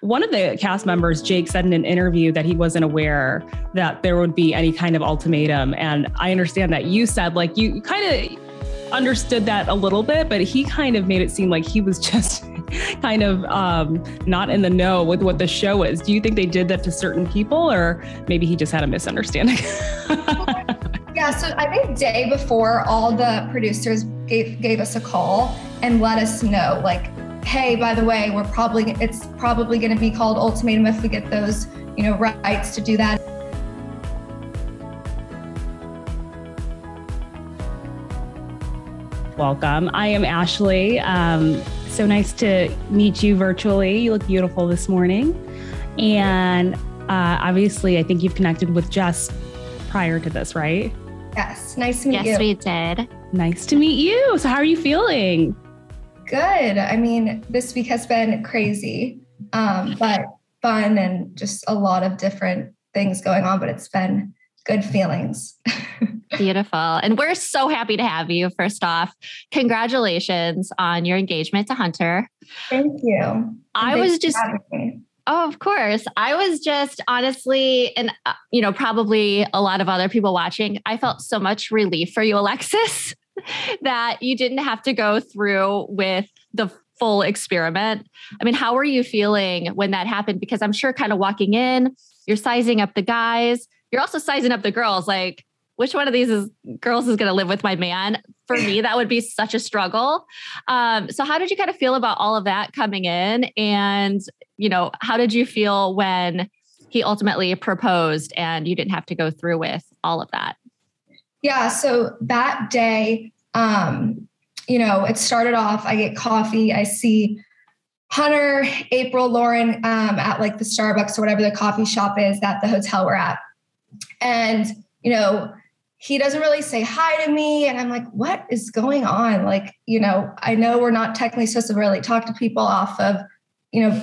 One of the cast members, Jake, said in an interview that he wasn't aware that there would be any kind of ultimatum. And I understand that you said like you kind of understood that a little bit, but he kind of made it seem like he was just kind of not in the know with what the show is. Do you think they did that to certain people, or maybe he just had a misunderstanding? Yeah, so I think day before, all the producers gave us a call and let us know, like, hey, by the way, it's probably going to be called Ultimatum if we get those, rights to do that. Welcome. I am Ashley. So nice to meet you virtually. You look beautiful this morning. And obviously, I think you've connected with Jess prior to this, right? Yes. Nice to meet you. Yes, we did. Nice to meet you. So how are you feeling? Good. I mean, this week has been crazy, but fun and just a lot of different things going on, but it's been good feelings. Beautiful. And we're so happy to have you. First off, congratulations on your engagement to Hunter. Thank you. Oh, of course. I was just honestly, and probably a lot of other people watching, I felt so much relief for you, Alexis, that you didn't have to go through with the full experiment. I mean, how were you feeling when that happened? Because I'm sure kind of walking in, you're sizing up the guys. You're also sizing up the girls. Like, which one of these girls is going to live with my man? For me, that would be such a struggle. So how did you kind of feel about all of that coming in? And, how did you feel when he ultimately proposed and you didn't have to go through with all of that? Yeah. So that day, it started off, I get coffee. I see Hunter, April, Lauren at like the Starbucks or whatever the coffee shop is at the hotel we're at. And, he doesn't really say hi to me. And I'm like, what is going on? Like, I know we're not technically supposed to really talk to people off of,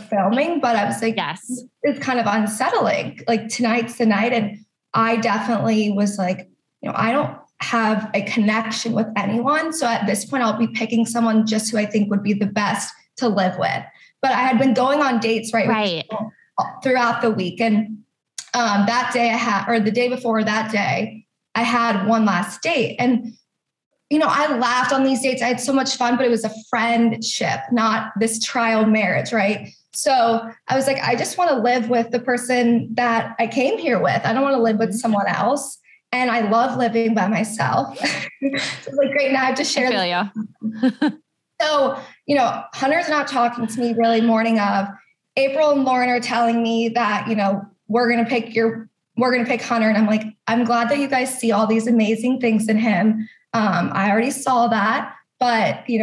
filming, but I was like, yes, it's kind of unsettling. Like tonight's the night. And I definitely was like, I don't have a connection with anyone. So at this point, I'll be picking someone just who I think would be the best to live with. But I had been going on dates right. throughout the week. And that day the day before that day, I had one last date. And, I laughed on these dates. I had so much fun, but it was a friendship, not this trial marriage, right? So I was like, I just want to live with the person that I came here with. I don't want to live with someone else. And I love living by myself. So it's like, great, now I have to share this. So, Hunter's not talking to me really morning of. April and Lauren are telling me that, we're going to pick Hunter. And I'm like, I'm glad that you guys see all these amazing things in him. I already saw that, but you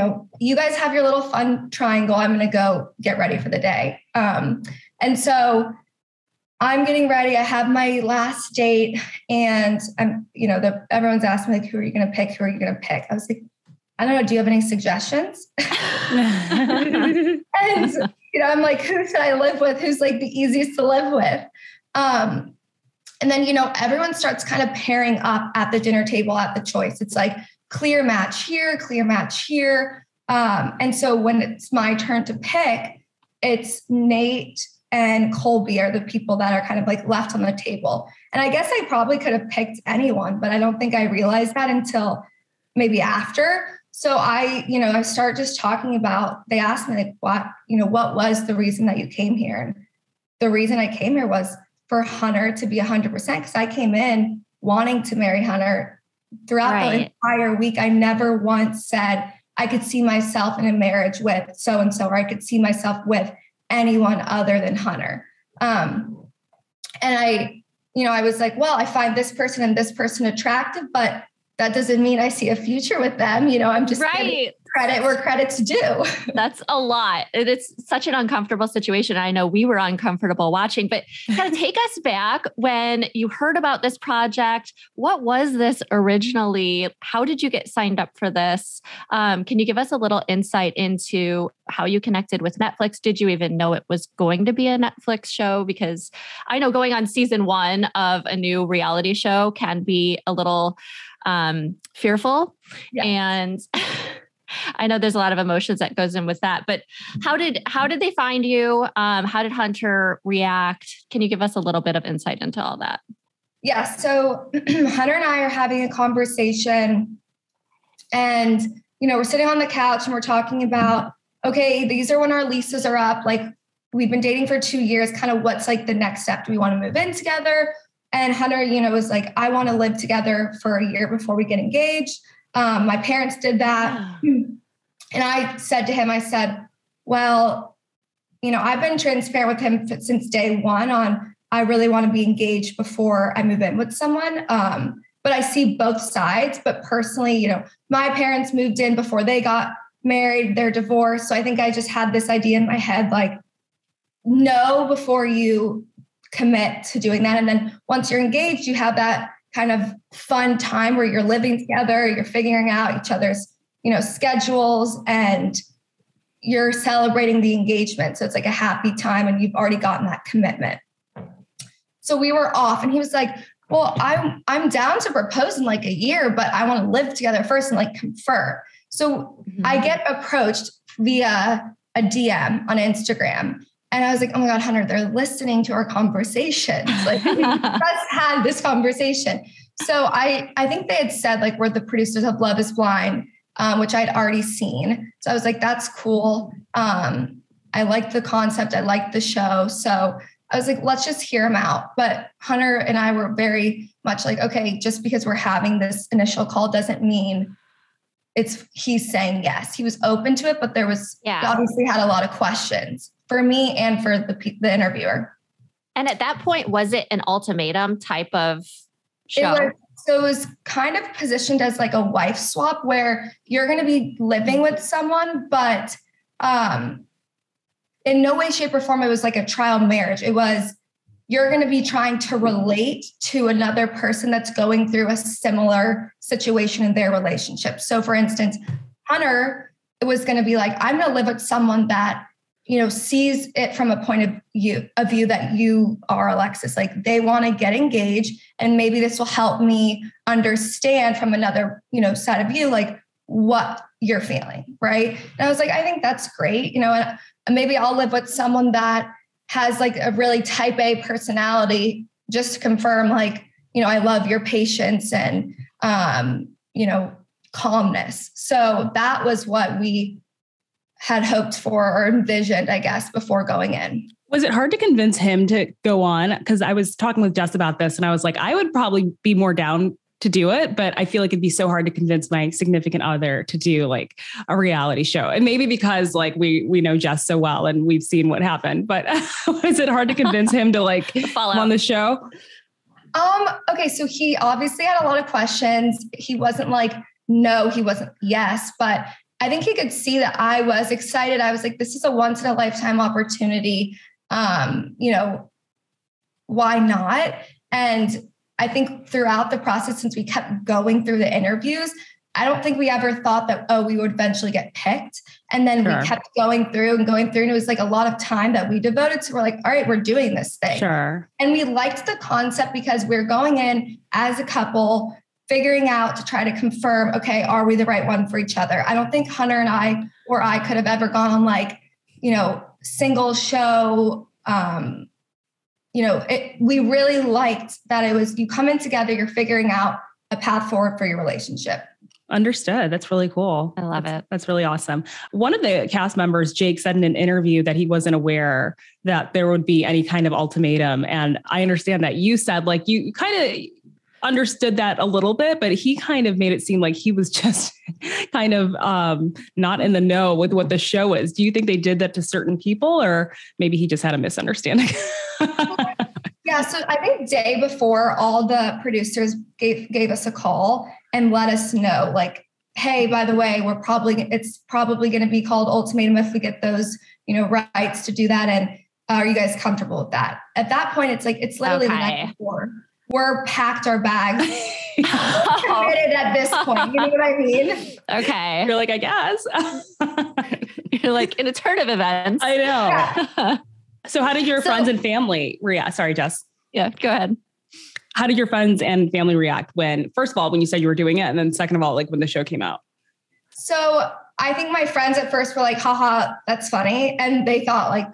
guys have your little fun triangle. I'm going to go get ready for the day. And so I'm getting ready. I have my last date and I'm, everyone's asking me like, who are you going to pick? Who are you going to pick? I was like, I don't know. Do you have any suggestions? And, I'm like, who should I live with? Who's like the easiest to live with? And then, everyone starts kind of pairing up at the dinner table at the choice. It's like clear match here, clear match here. And so when it's my turn to pick, it's Nate and Colby are the people that are kind of like left on the table. And I guess I probably could have picked anyone, but I don't think I realized that until maybe after. So I start just talking about, they asked me like, what was the reason that you came here? And the reason I came here was for Hunter to be 100%, because I came in wanting to marry Hunter throughout the entire week. I never once said I could see myself in a marriage with so-and-so, or I could see myself with anyone other than Hunter. And I was like, well, I find this person and this person attractive, but that doesn't mean I see a future with them. I'm just giving credit where credit's due. That's a lot. It's such an uncomfortable situation. I know we were uncomfortable watching, but kind of take us back when you heard about this project. What was this originally? How did you get signed up for this? Can you give us a little insight into how you connected with Netflix? Did you even know it was going to be a Netflix show? Because I know going on season 1 of a new reality show can be a little fearful. Yeah. And I know there's a lot of emotions that goes in with that, but how did they find you? How did Hunter react? Can you give us a little bit of insight into all that? Yeah. So Hunter and I are having a conversation and, we're sitting on the couch and we're talking about, okay, these are when our leases are up. Like we've been dating for 2 years, kind of what's like the next step? Do we want to move in together? And Hunter, was like, I want to live together for a year before we get engaged. My parents did that. Yeah. And I said to him, I said, well, I've been transparent with him since day one on, I really want to be engaged before I move in with someone. But I see both sides. But personally, my parents moved in before they got married, they're divorced. So I think I just had this idea in my head, like, know before you commit to doing that. And then once you're engaged, you have that kind of fun time where you're living together, you're figuring out each other's, schedules, and you're celebrating the engagement. So it's like a happy time and you've already gotten that commitment. So we were off and he was like, well, I'm down to propose in like a year, but I want to live together first and like confirm. So I get approached via a DM on Instagram. And I was like, oh my God, Hunter, they're listening to our conversations. Like we just had this conversation. So I think they had said like, we're the producers of Love is Blind, which I'd already seen. So I was like, that's cool. I liked the concept. I liked the show. So I was like, let's just hear him out. But Hunter and I were very much like, okay, just because we're having this initial call doesn't mean he's saying yes. He was open to it, but there was, he obviously had a lot of questions for me and for the interviewer. And at that point, was it an ultimatum type of show? It was kind of positioned as like a wife swap where you're going to be living with someone, but in no way, shape, or form, it was like a trial marriage. It was, you're going to be trying to relate to another person that's going through a similar situation in their relationship. So for instance, Hunter was going to be like, I'm going to live with someone that, sees it from a point of view that you are, Alexis. Like they want to get engaged, and maybe this will help me understand from another, side of view, like what you're feeling. Right. And I was like, I think that's great. And maybe I'll live with someone that has like a really type A personality, just to confirm, like, I love your patience and, calmness. So that was what we had hoped for or envisioned, I guess, before going in. Was it hard to convince him to go on? Because I was talking with Jess about this and I was like, I would probably be more down to do it, but I feel like it'd be so hard to convince my significant other to do like a reality show. And maybe because like we know Jess so well and we've seen what happened, but was it hard to convince him to like come on the show? Okay. So he obviously had a lot of questions. He wasn't like, no, he wasn't yes, but I think he could see that I was excited. I was like, this is a once in a lifetime opportunity. Why not? And I think throughout the process, since we kept going through the interviews, I don't think we ever thought that, we would eventually get picked. And then we kept going through. And it was like a lot of time that we devoted to, we're like, all right, we're doing this thing. Sure. And we liked the concept because we're going in as a couple, figuring out to try to confirm, okay, are we the right one for each other? I don't think Hunter and I could have ever gone on like, single show. We really liked that it was, you come in together, you're figuring out a path forward for your relationship. Understood. That's really cool. I love it. That's really awesome. One of the cast members, Jake, said in an interview that he wasn't aware that there would be any kind of ultimatum. And I understand that you said like you kind of understood that a little bit, but he kind of made it seem like he was just kind of not in the know with what the show is. Do you think they did that to certain people, or maybe he just had a misunderstanding? Yeah. So I think day before, all the producers gave us a call and let us know, like, hey, by the way, it's probably going to be called Ultimatum if we get those, rights to do that. And are you guys comfortable with that? At that point, it's like, it's literally the night before. We're packed our bags. Committed at this point. You know what I mean? Okay. You're like, I guess. You're like in a turn of events. I know. Yeah. So how did your friends and family react? Sorry, Jess. Yeah, go ahead. How did your friends and family react when, first of all, when you said you were doing it, and then second of all, like when the show came out? So I think my friends at first were like, haha, that's funny. And they thought like,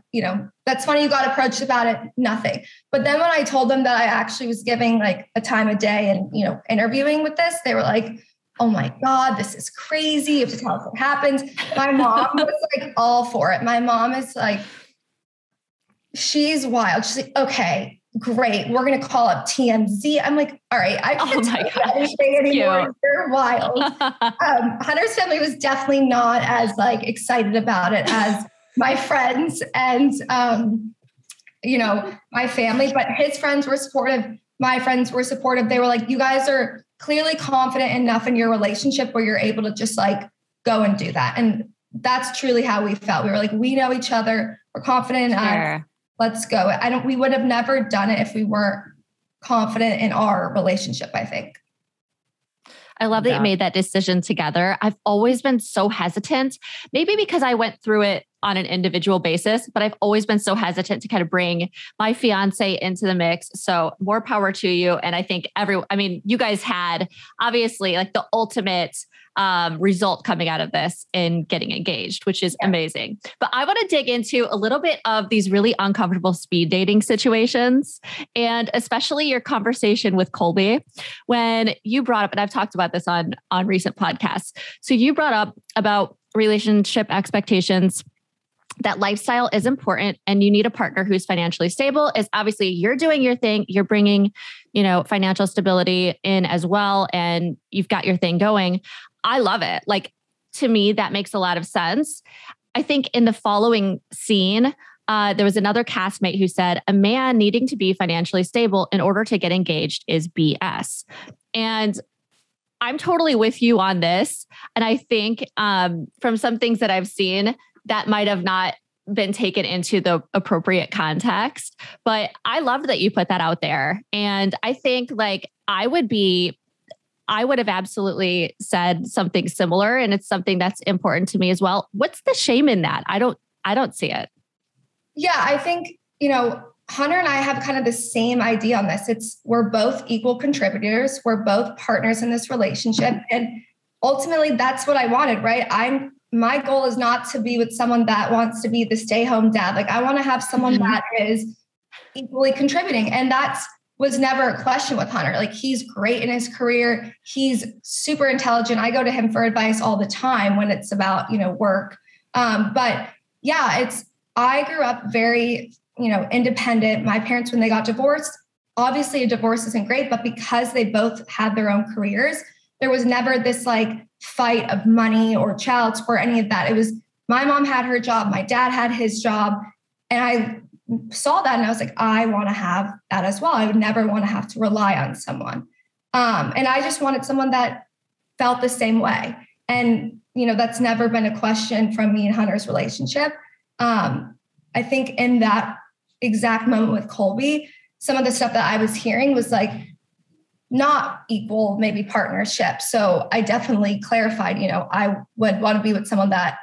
that's funny. You got approached about it. Nothing. But then when I told them that I actually was giving like a time of day and, interviewing with this, they were like, oh my God, this is crazy. You have to tell us what happens. My mom was like all for it. My mom is like, she's wild. She's like, okay, great. We're going to call up TMZ. I'm like, all right, I can't tell you anything anymore. You're wild. Hunter's family was definitely not as like excited about it as my friends and, my family, but his friends were supportive. My friends were supportive. They were like, you guys are clearly confident enough in your relationship where you're able to just like go and do that. And that's truly how we felt. We were like, we know each other. We're confident in us. Let's go. We would have never done it if we weren't confident in our relationship, I think. I love that you made that decision together. I've always been so hesitant, maybe because I went through it on an individual basis, but I've always been so hesitant to kind of bring my fiance into the mix. So more power to you. And I think you guys had obviously like the ultimate result coming out of this in getting engaged, which is amazing. But I want to dig into a little bit of these really uncomfortable speed dating situations, and especially your conversation with Colby when you brought up, and I've talked about this on recent podcasts. So you brought up about relationship expectations, that lifestyle is important and you need a partner who's financially stable. Is obviously you're doing your thing, you're bringing, financial stability in as well, and you've got your thing going. I love it. Like, to me, that makes a lot of sense. I think in the following scene, there was another castmate who said, a man needing to be financially stable in order to get engaged is BS. And I'm totally with you on this. And I think from some things that I've seen, that might have not been taken into the appropriate context, but I love that you put that out there. And I think like I would have absolutely said something similar, and it's something that's important to me as well. What's the shame in that? I don't see it. Yeah, I think, Hunter and I have kind of the same idea on this. We're both equal contributors. We're both partners in this relationship. And ultimately that's what I wanted, right? My goal is not to be with someone that wants to be the stay-home dad. Like, I want to have someone that is equally contributing. And was never a question with Hunter. Like, he's great in his career. He's super intelligent. I go to him for advice all the time when it's about, work. But yeah, I grew up very, independent. My parents, when they got divorced, obviously a divorce isn't great, but because they both had their own careers, there was never this like fight of money or child support, any of that. It was my mom had her job, my dad had his job. And I saw that and I was like, I want to have that as well. I would never want to have to rely on someone. And I just wanted someone that felt the same way. And, that's never been a question from me and Hunter's relationship. I think in that exact moment with Colby, some of the stuff that I was hearing was like, not equal, maybe partnership. So I definitely clarified, I would want to be with someone that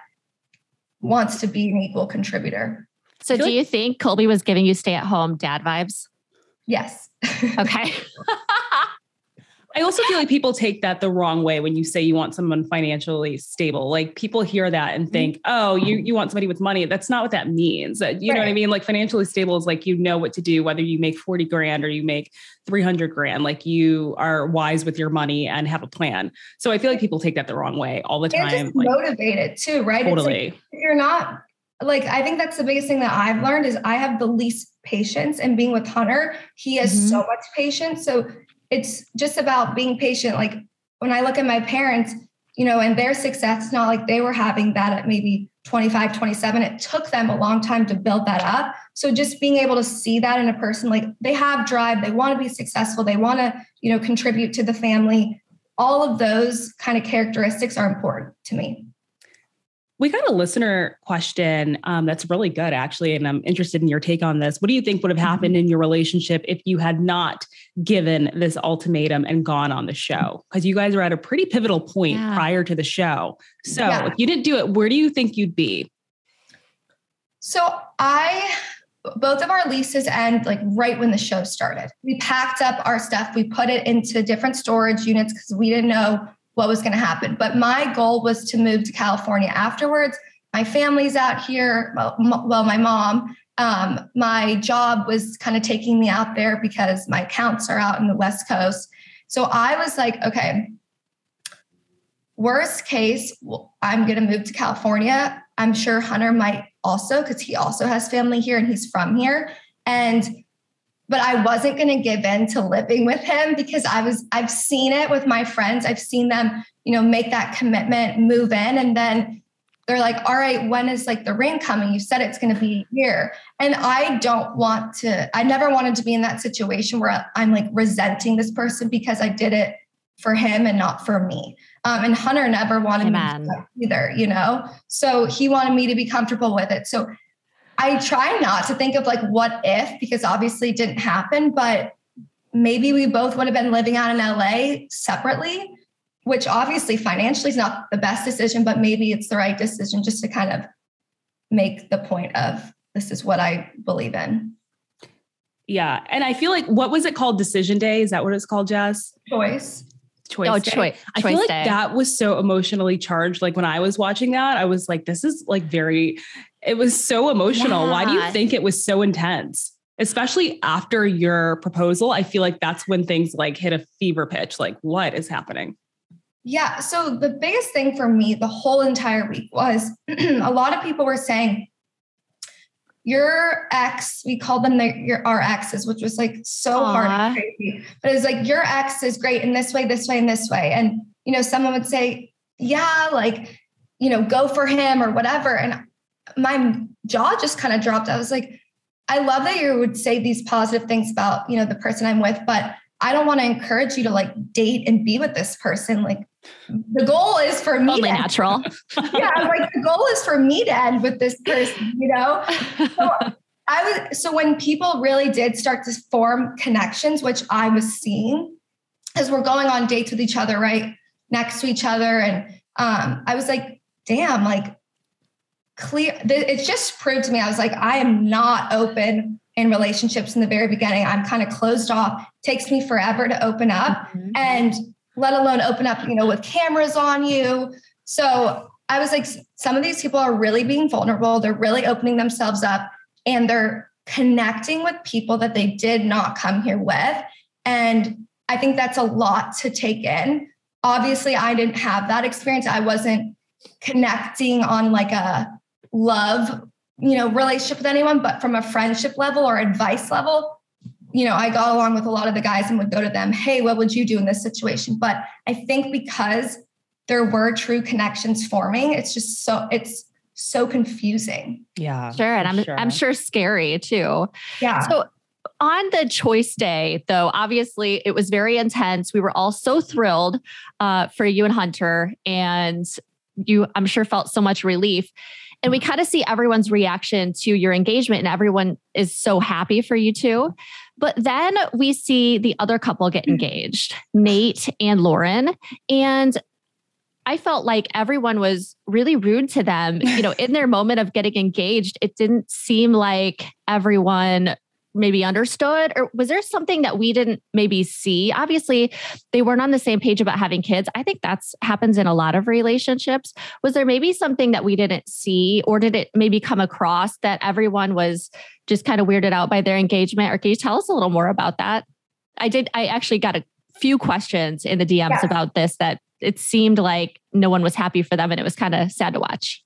wants to be an equal contributor. So do you think Colby was giving you stay-at-home dad vibes? Yes. Okay. I also feel like people take that the wrong way when you say you want someone financially stable. Like, people hear that and think, oh, you want somebody with money. That's not what that means. You know what I mean? Like, financially stable is like, what to do, whether you make 40 grand or you make 300 grand, like you are wise with your money and have a plan. So I feel like people take that the wrong way all the time. Just motivated too, right? Totally. It's like, you're not like, I think that's the biggest thing that I've learned is I have the least patience, and being with Hunter, he has so much patience. So it's just about being patient. Like, when I look at my parents, and their success, it's not like they were having that at maybe 25, 27. It took them a long time to build that up. So just being able to see that in a person, like, they have drive, they want to be successful, they want to, contribute to the family. All of those kind of characteristics are important to me. We got a listener question that's really good, actually, and I'm interested in your take on this. What do you think would have happened in your relationship if you had not given this ultimatum and gone on the show? Because you guys are at a pretty pivotal point prior to the show. So if you didn't do it, where do you think you'd be? So both of our leases end like right when the show started. We packed up our stuff. We put it into different storage units because we didn't know what was going to happen. But my goal was to move to California afterwards. My family's out here. Well, my mom, my job was kind of taking me out there because my accounts are out in the West Coast. So I was like, okay, worst case, I'm going to move to California. I'm sure Hunter might also, because he also has family here and he's from here. But I wasn't going to give in to living with him because I've seen it with my friends. I've seen them, make that commitment, move in, and then they're like, all right, when is like the ring coming? You said it's going to be here. And I never wanted to be in that situation where I'm like resenting this person because I did it for him and not for me. And Hunter never wanted me to do that either, So he wanted me to be comfortable with it. So I try not to think of like what if, because obviously it didn't happen, but maybe we both would have been living out in LA separately, which obviously financially is not the best decision, but maybe it's the right decision just to kind of make the point of this is what I believe in. Yeah. And I feel like, what was it called? Decision day? Is that what it's called, Jess? Choice Day. I feel like that was so emotionally charged. Like when I was watching that, I was like, this is like it was so emotional. Yeah. Why do you think it was so intense? Especially after your proposal, I feel like that's when things like hit a fever pitch. Like, what is happening? Yeah. So the biggest thing for me the whole entire week was a lot of people were saying, your ex, we called them our exes, which was like so hard and crazy. But it's like, your ex is great in this way, this way, and this way. And, someone would say, yeah, like, go for him or whatever. And my jaw just kind of dropped. I was like, I love that you would say these positive things about, the person I'm with, but I don't want to encourage you to like date and be with this person. Like the goal is for me. Only natural. Yeah. Like the goal is for me to end with this person, So when people really did start to form connections, which I was seeing as we're going on dates with each other, right next to each other. And I was like, damn, like it just proved to me. I was like, I am not open in relationships in the very beginning. I'm kind of closed off. It takes me forever to open up and let alone open up, with cameras on you. So I was like, some of these people are really being vulnerable. They're really opening themselves up and they're connecting with people that they did not come here with. And I think that's a lot to take in. Obviously, I didn't have that experience. I wasn't connecting on like a love, relationship with anyone, but from a friendship level or advice level, I got along with a lot of the guys and would go to them, hey, what would you do in this situation? But I think because there were true connections forming, it's so confusing. Yeah. Sure. And I'm sure scary too. Yeah. So on the choice day, though, obviously it was very intense. We were all so thrilled for you and Hunter, and you, I'm sure, felt so much relief. And we kind of see everyone's reaction to your engagement, and everyone is so happy for you too. But then we see the other couple get engaged, Nate and Lauren. And I felt like everyone was really rude to them. In their moment of getting engaged, it didn't seem like everyone maybe understood, or was there something that we didn't maybe see? Obviously, they weren't on the same page about having kids. I think that's happens in a lot of relationships. Was there maybe something that we didn't see, or did it maybe come across that everyone was just kind of weirded out by their engagement? Or can you tell us a little more about that? I actually got a few questions in the DMs about this, that it seemed like no one was happy for them and it was kind of sad to watch.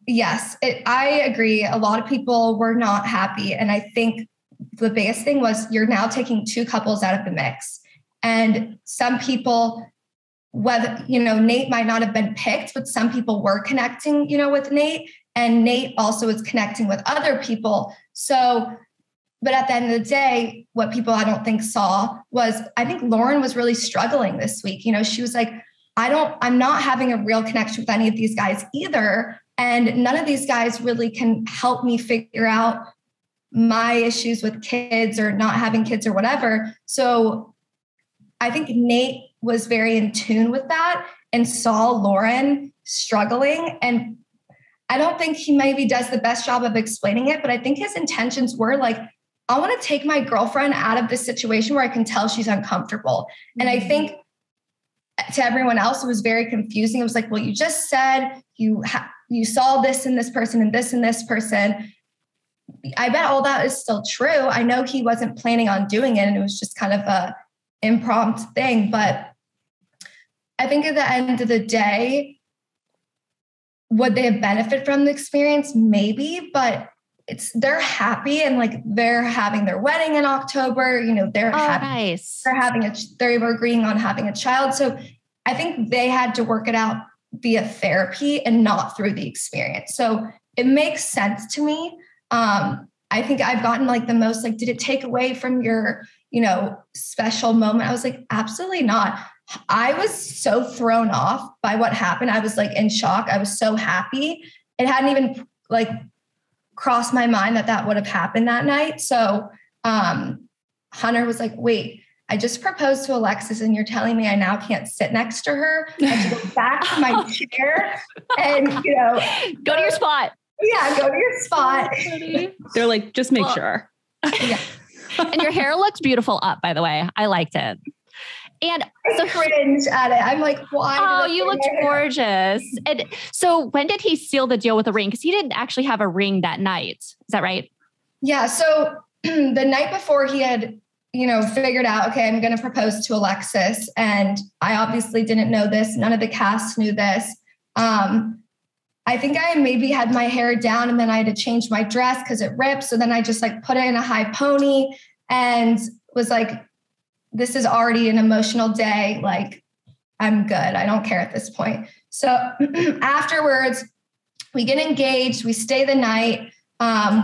Yes, I agree. A lot of people were not happy. And I think the biggest thing was you're now taking two couples out of the mix. And some people, whether, Nate might not have been picked, but some people were connecting, with Nate. And Nate also was connecting with other people. So, but at the end of the day, what people I don't think saw was, I think Lauren was really struggling this week. She was like, I'm not having a real connection with any of these guys either. And none of these guys really can help me figure out my issues with kids or not having kids or whatever. So I think Nate was very in tune with that and saw Lauren struggling. And I don't think he maybe does the best job of explaining it, but I think his intentions were like, I want to take my girlfriend out of this situation where I can tell she's uncomfortable. And I think to everyone else, it was very confusing. It was like, well, you just said you saw this in this person and this person. I bet all that is still true. I know he wasn't planning on doing it, and it was just kind of a impromptu thing. But I think at the end of the day, would they have benefited from the experience? Maybe, but they're happy, and like they're having their wedding in October. They're happy. Nice. They were agreeing on having a child. So I think they had to work it out via therapy and not through the experience. So it makes sense to me. I think I've gotten like the most, like, did it take away from your, special moment? I was like, absolutely not. I was so thrown off by what happened. I was like in shock. I was so happy. It hadn't even like crossed my mind that would have happened that night. So Hunter was like, wait, I just proposed to Alexis and you're telling me I now can't sit next to her. I have to go back to my chair and, go to your spot. Yeah, go to your spot. They're like, just make sure. Yeah. And your hair looks beautiful up, by the way. I liked it. And I cringe at it. I'm like, why? Oh, you looked gorgeous. And so when did he seal the deal with a ring? Because he didn't actually have a ring that night. Is that right? Yeah. So the night before he had, figured out, okay, I'm going to propose to Alexis. And I obviously didn't know this. None of the cast knew this. I think I maybe had my hair down and then I had to change my dress because it ripped. So then I just like put it in a high pony and was like, this is already an emotional day. Like, I'm good. I don't care at this point. So afterwards, we get engaged. We stay the night.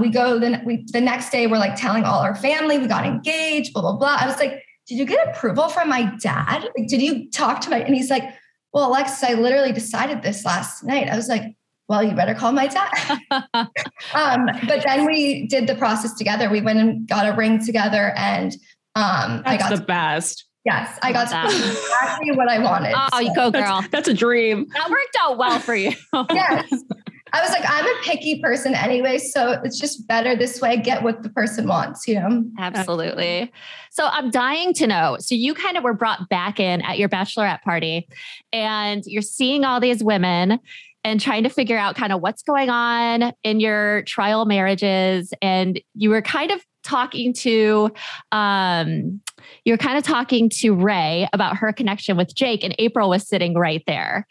We go the next day. We're like telling all our family we got engaged. Blah blah blah. I was like, did you get approval from my dad? Like, did you talk to my? And he's like, well, Alexis, I literally decided this last night. I was like, well, you better call my dad. But then we did the process together. We went and got a ring together, and I got the best. Yes, I got to do exactly what I wanted. Oh, you go, girl. That's a dream. That worked out well for you. Yes. I was like, I'm a picky person anyway, so it's just better this way. Get what the person wants, Absolutely. So I'm dying to know. So you kind of were brought back in at your bachelorette party, and you're seeing all these women and trying to figure out kind of what's going on in your trial marriages. And you were kind of talking to Ray about her connection with Jake, and April was sitting right there.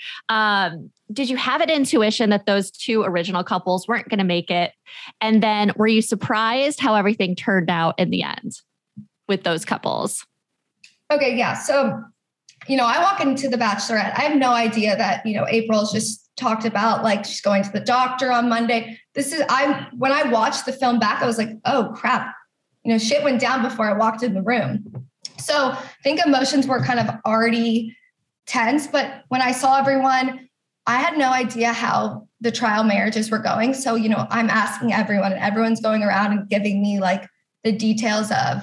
Did you have an intuition that those two original couples weren't going to make it? And then were you surprised how everything turned out in the end with those couples? Okay. Yeah. So, I walk into the bachelorette. I have no idea that, April's just talked about like she's going to the doctor on Monday. When I watched the film back, I was like, oh crap, shit went down before I walked in the room. So I think emotions were kind of already tense, but when I saw everyone, I had no idea how the trial marriages were going. So, I'm asking everyone, and everyone's going around and giving me like the details of,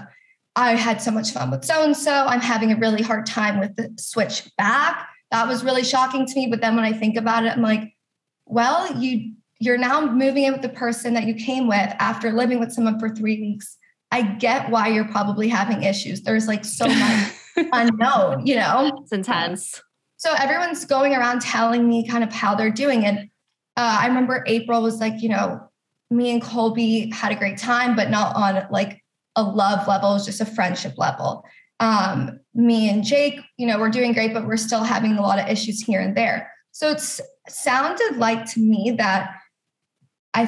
I had so much fun with so-and-so. I'm having a really hard time with the switch back. That was really shocking to me. But then when I think about it, I'm like, well, you're now moving in with the person that you came with after living with someone for 3 weeks. I get why you're probably having issues. There's like so much unknown, It's intense. So everyone's going around telling me kind of how they're doing. And I remember April was like, me and Colby had a great time, but not on like a love level. It was just a friendship level. Me and Jake, we're doing great, but we're still having a lot of issues here and there. So it sounded like to me that I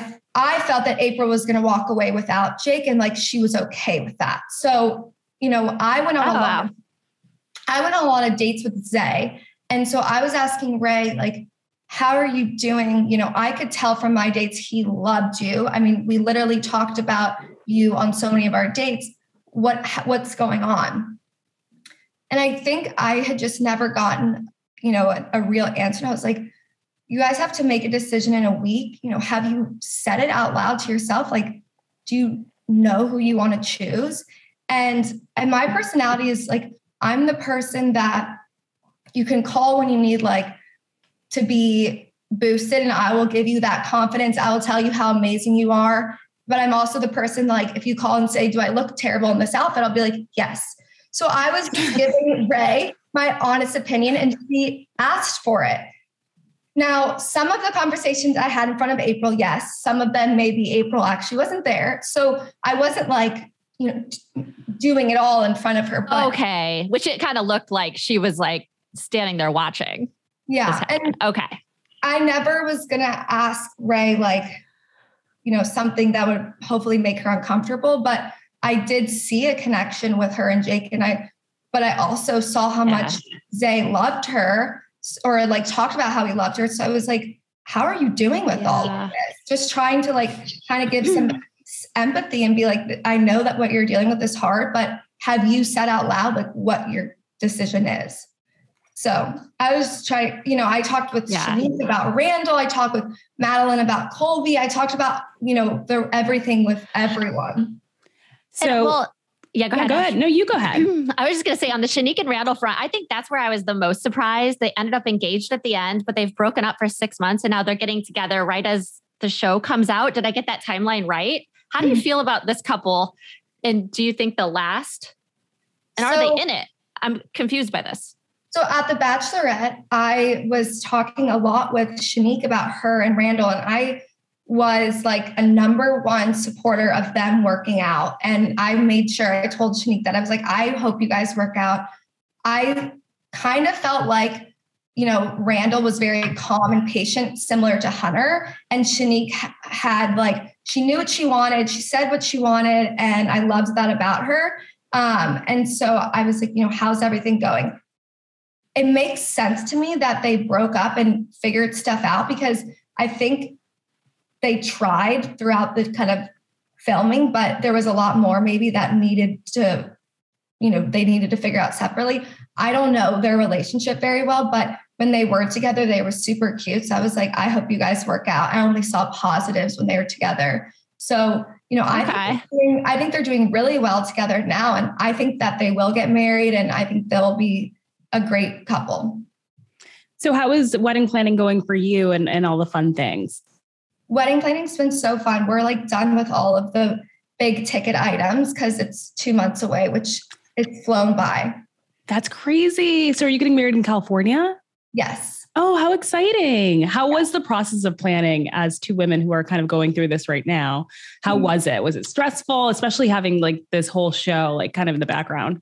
felt that April was going to walk away without Jake, and like she was okay with that. So, I went on a lot of dates with Zay. And so I was asking Ray, like, how are you doing? I could tell from my dates, he loved you. I mean, we literally talked about you on so many of our dates. What's going on? And I think I had just never gotten, a real answer. And I was like, you guys have to make a decision in a week. Have you said it out loud to yourself? Like, do you know who you want to choose? And my personality is like, I'm the person that you can call when you need like to be boosted, and I will give you that confidence. I will tell you how amazing you are. But I'm also the person like, if you call and say, do I look terrible in this outfit? I'll be like, yes. So I was giving Ray my honest opinion, and she asked for it. Now, some of the conversations I had in front of April, yes, some of them maybe April actually wasn't there. So I wasn't like, doing it all in front of her. But okay. Which it kind of looked like she was like standing there watching. Yeah. And okay. I never was going to ask Ray, like, something that would hopefully make her uncomfortable, but I did see a connection with her and Jake but I also saw how much Zay loved her or like talked about how he loved her. So I was like, how are you doing with all of this? Just trying to like kind of give some empathy and be like, I know that what you're dealing with is hard, but have you said out loud like what your decision is? So I was trying, I talked with Shanice about Randall. I talked with Madeline about Colby. I talked about, everything with everyone. So, go ahead. Go ahead. No, you go ahead. I was just going to say on the Shanique and Randall front, I think that's where I was the most surprised. They ended up engaged at the end, but they've broken up for 6 months and now they're getting together right as the show comes out. Did I get that timeline right? How do you feel about this couple? And do you think they'll last? And are they in it? I'm confused by this. So at the Bachelorette, I was talking a lot with Shanique about her and Randall, and I was like a number one supporter of them working out. And I made sure I told Shanique that I was like, I hope you guys work out. I kind of felt like, Randall was very calm and patient, similar to Hunter. And Shanique had like, she knew what she wanted. She said what she wanted. And I loved that about her. And so I was like, how's everything going? It makes sense to me that they broke up and figured stuff out because I think they tried throughout the kind of filming, but there was a lot more maybe that needed to, they needed to figure out separately. I don't know their relationship very well, but when they were together, they were super cute. So I was like, I hope you guys work out. I only saw positives when they were together. So, I think they're doing really well together now. And I think that they will get married and I think they'll be a great couple. So how is wedding planning going for you and all the fun things? Wedding planning's been so fun. We're like done with all of the big ticket items because it's 2 months away, which it's flown by. That's crazy. So are you getting married in California? Yes. Oh, how exciting. How was the process of planning as two women who are kind of going through this right now? How was it? Was it stressful, especially having like this whole show, like kind of in the background?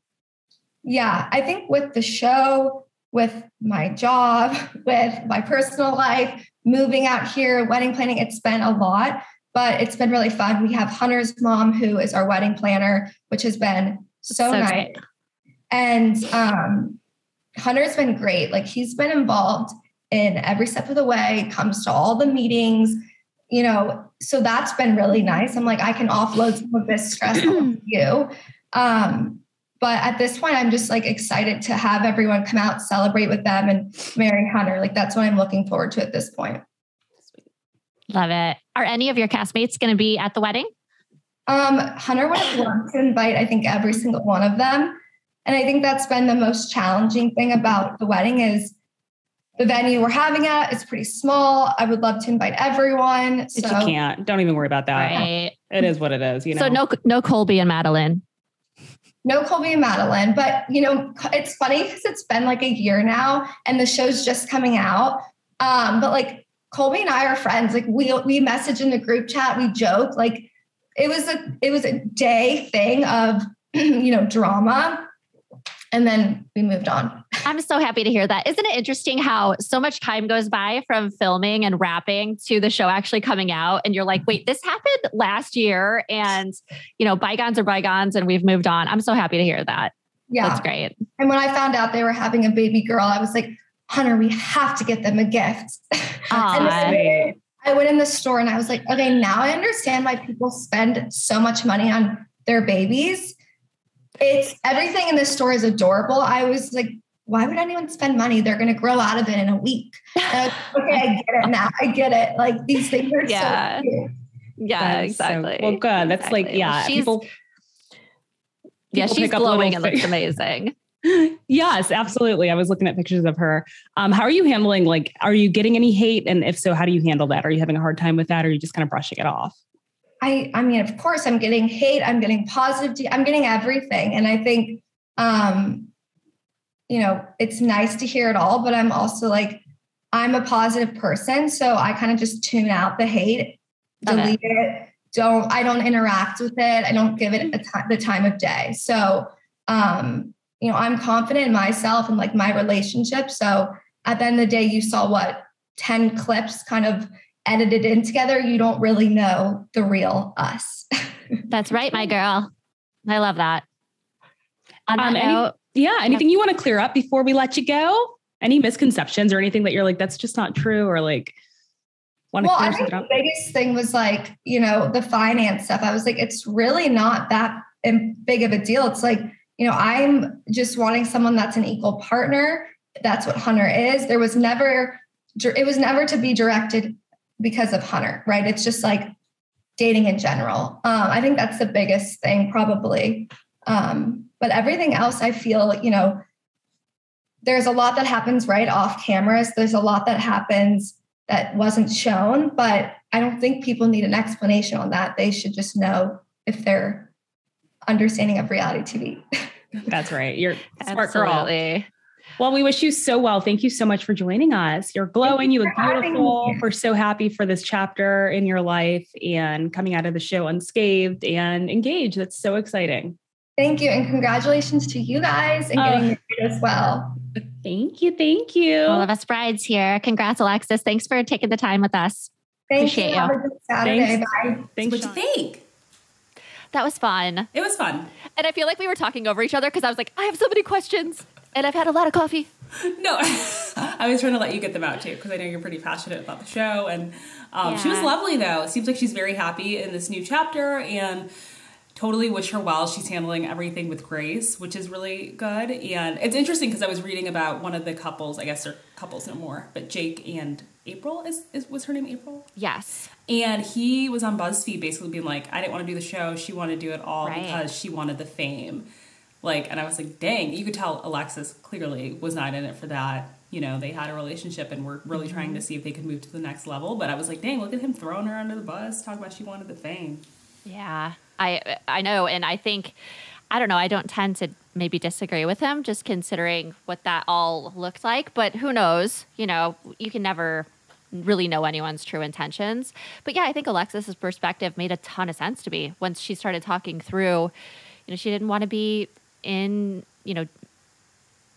Yeah, I think with the show, with my job, with my personal life, moving out here, wedding planning, it's been a lot, but it's been really fun. We have Hunter's mom, who is our wedding planner, which has been so nice. Great. And Hunter's been great. Like he's been involved in every step of the way, comes to all the meetings, so that's been really nice. I'm like, I can offload some of this stress on you. But at this point, I'm just like excited to have everyone come out, celebrate with them and marry Hunter. Like that's what I'm looking forward to at this point. Love it. Are any of your castmates going to be at the wedding? Hunter would have loved to invite, I think, every single one of them. And I think that's been the most challenging thing about the wedding is the venue we're having at is pretty small. I would love to invite everyone. But you can't. Don't even worry about that. Right. It is what it is. So no Colby and Madeline. No Colby and Madeline, but it's funny because it's been like a year now and the show's just coming out. But like Colby and I are friends. Like we message in the group chat, we joke. Like it was a day thing of drama, and then we moved on. I'm so happy to hear that. Isn't it interesting how so much time goes by from filming and wrapping to the show actually coming out? And you're like, wait, this happened last year and, bygones are bygones and we've moved on. I'm so happy to hear that. Yeah. That's great. And when I found out they were having a baby girl, I was like, Hunter, we have to get them a gift. And then I went in the store and I was like, okay, now I understand why people spend so much money on their babies. It's everything in the store is adorable. I was like, why would anyone spend money? They're going to grow out of it in a week. Okay, I get it now. I get it. Like these things are so cute. Yeah, exactly. Well, good. That's exactly. Like, yeah. Well, she's glowing and looks amazing. Yes, absolutely. I was looking at pictures of her. How are you handling, like, are you getting any hate? And if so, how do you handle that? Are you having a hard time with that? Or are you just kind of brushing it off? I mean, of course I'm getting hate. I'm getting positive. I'm getting everything. And I think, it's nice to hear it all, but I'm also like, I'm a positive person. So I kind of just tune out the hate, delete it. I don't interact with it. I don't give it the time of day. So, I'm confident in myself and like my relationship. So at the end of the day, you saw 10 clips kind of edited in together. You don't really know the real us. That's right, my girl. I love that. Anything you want to clear up before we let you go? Any misconceptions or anything that you're like, that's just not true, or like want to clear I think something up? The biggest thing was like, the finance stuff. I was like, it's really not that big of a deal. It's like, I'm just wanting someone that's an equal partner. That's what Hunter is. It was never to be directed because of Hunter, right? It's just like dating in general. I think that's the biggest thing probably. But everything else, I feel, there's a lot that happens right off cameras. There's a lot that happens that wasn't shown, but I don't think people need an explanation on that. They should just know if they're understanding of reality TV. That's right. You're a smart Absolutely. girl. Well, we wish you so well. Thank you so much for joining us. You're glowing. You look beautiful. We're so happy for this chapter in your life and coming out of the show unscathed and engaged. That's so exciting. Thank you. And congratulations to you guys and getting married as well. Thank you. Thank you. All of us brides here. Congrats, Alexis. Thanks for taking the time with us. Appreciate you. Have a good Saturday. Thanks. Bye. Thanks. What'd you think? That was fun. It was fun. And I feel like we were talking over each other because I was like, I have so many questions and I've had a lot of coffee. No, I was trying to let you get them out too, because I know you're pretty passionate about the show. And she was lovely, though. It seems like she's very happy in this new chapter, and totally wish her well. She's handling everything with grace, which is really good. And it's interesting because I was reading about one of the couples. I guess they're couples no more, but Jake and April was her name April? Yes. And he was on BuzzFeed basically being like, I didn't want to do the show. She wanted to do it all because she wanted the fame. And I was like, dang, you could tell Alexis clearly was not in it for that. They had a relationship and were really trying to see if they could move to the next level. But I was like, dang, look at him throwing her under the bus, talking about she wanted the fame. Yeah, I know. And I think, I don't know, I don't tend to maybe disagree with him just considering what that all looked like. But who knows? You can never really know anyone's true intentions. But yeah, I think Alexis's perspective made a ton of sense to me once she started talking through, she didn't want to be in,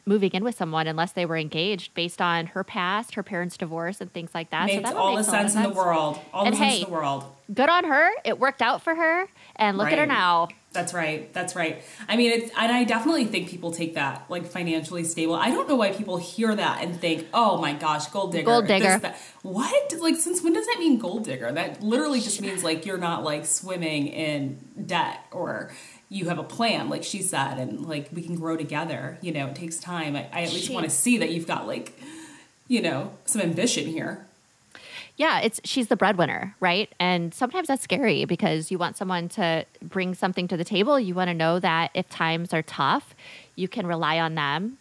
moving in with someone unless they were engaged based on her past, her parents' divorce, and things like that. Makes all the sense in the world. All the sense in the world. Good on her. It worked out for her. And look at her now. That's right. That's right. I mean, and I definitely think people take that like financially stable. I don't know why people hear that and think, oh my gosh, gold digger. Gold digger. What? Like, since when does that mean gold digger? That literally just means like you're not like swimming in debt, or you have a plan, like she said, and like we can grow together. It takes time. I at least want to see that you've got like, some ambition here. Yeah, she's the breadwinner, right? And sometimes that's scary because you want someone to bring something to the table. You want to know that if times are tough, you can rely on them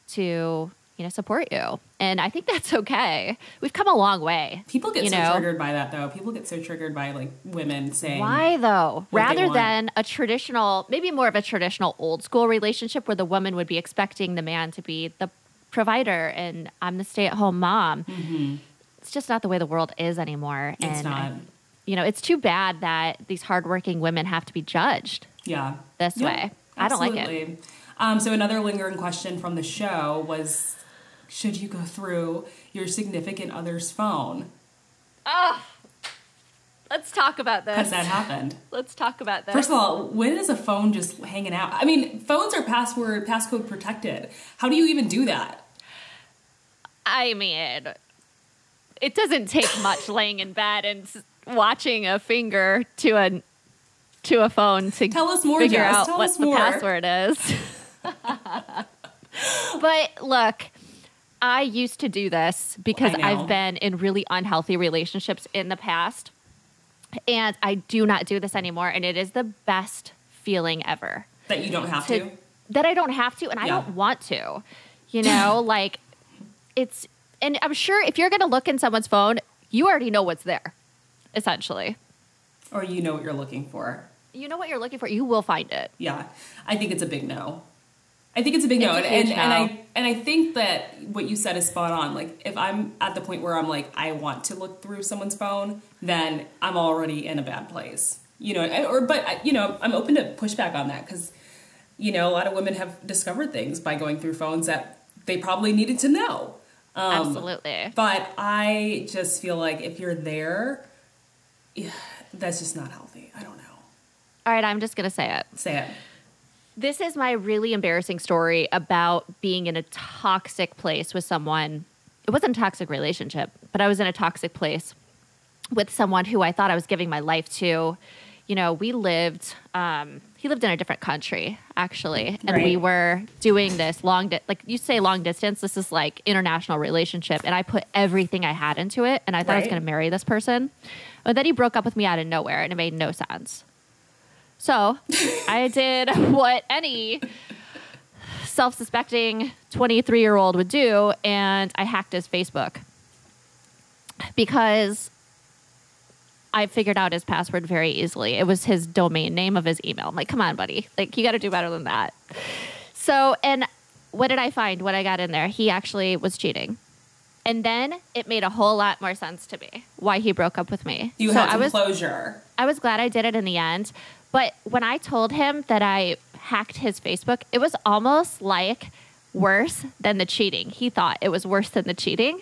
to, support you. And I think that's okay. We've come a long way. People get so triggered by that, though. People get so triggered by like women saying, why though? Rather than a traditional, maybe more of a traditional old school relationship where the woman would be expecting the man to be the provider and I'm the stay-at-home mom. Mm-hmm. It's just not the way the world is anymore. It's not. It's too bad that these hardworking women have to be judged this way. I don't like it. So another lingering question from the show was, should you go through your significant other's phone? Oh, let's talk about this. Because that happened. Let's talk about this. First of all, when is a phone just hanging out? I mean, phones are passcode protected. How do you even do that? I mean, it doesn't take much laying in bed and watching a finger to a phone to tell us more, figure Jess. out tell what us the more. password is. But look, I used to do this because I've been in really unhealthy relationships in the past, and I do not do this anymore, and it is the best feeling ever. That you don't have to? That I don't have to, and I don't want to. Like it's... And I'm sure if you're going to look in someone's phone, you already know what's there, essentially. Or you know what you're looking for. You know what you're looking for. You will find it. Yeah. I think it's a big no. I think it's a big no. And I think that what you said is spot on. Like, if I'm at the point where I'm like, I want to look through someone's phone, then I'm already in a bad place. I'm open to pushback on that because, a lot of women have discovered things by going through phones that they probably needed to know. Absolutely. But I just feel like if you're there, that's just not healthy. I don't know. All right, I'm just going to say it. Say it. This is my really embarrassing story about being in a toxic place with someone. It wasn't a toxic relationship, but I was in a toxic place with someone who I thought I was giving my life to. We lived, he lived in a different country, actually. And we were doing this like you say long distance, this is like international relationship. And I put everything I had into it. And I thought I was going to marry this person. But then he broke up with me out of nowhere and it made no sense. So I did what any self-suspecting 23-year-old would do, and I hacked his Facebook because I figured out his password very easily. It was his domain name of his email. I'm like, come on, buddy. Like, you got to do better than that. So, and what did I find when I got in there? He actually was cheating. And then it made a whole lot more sense to me why he broke up with me. You had some closure. I was glad I did it in the end. But when I told him that I hacked his Facebook, it was almost like worse than the cheating. He thought it was worse than the cheating,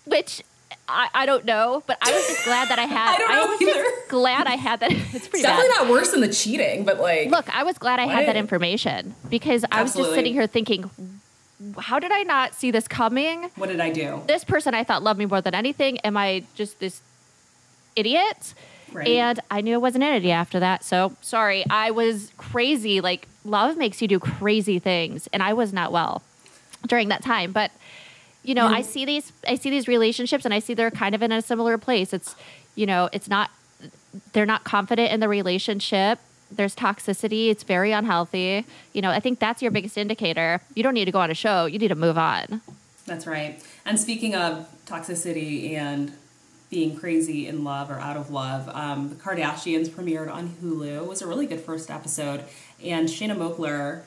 which I don't know. But I was just glad that I had. I don't know either. Glad I had that. It's pretty definitely bad. Not worse than the cheating, but like. Look, I was glad I had that information because I was just sitting here thinking, how did I not see this coming? What did I do? This person I thought loved me more than anything. Am I just this idiot? Right. And I knew I wasn't an idiot after that. So sorry, I was crazy. Like, love makes you do crazy things. And I was not well during that time. But, I see these relationships and I see they're kind of in a similar place. It's, they're not confident in the relationship. There's toxicity. It's very unhealthy. I think that's your biggest indicator. You don't need to go on a show. You need to move on. That's right. And speaking of toxicity and being crazy in love or out of love, the Kardashians premiered on Hulu. It was a really good first episode. And Shayna Moakler,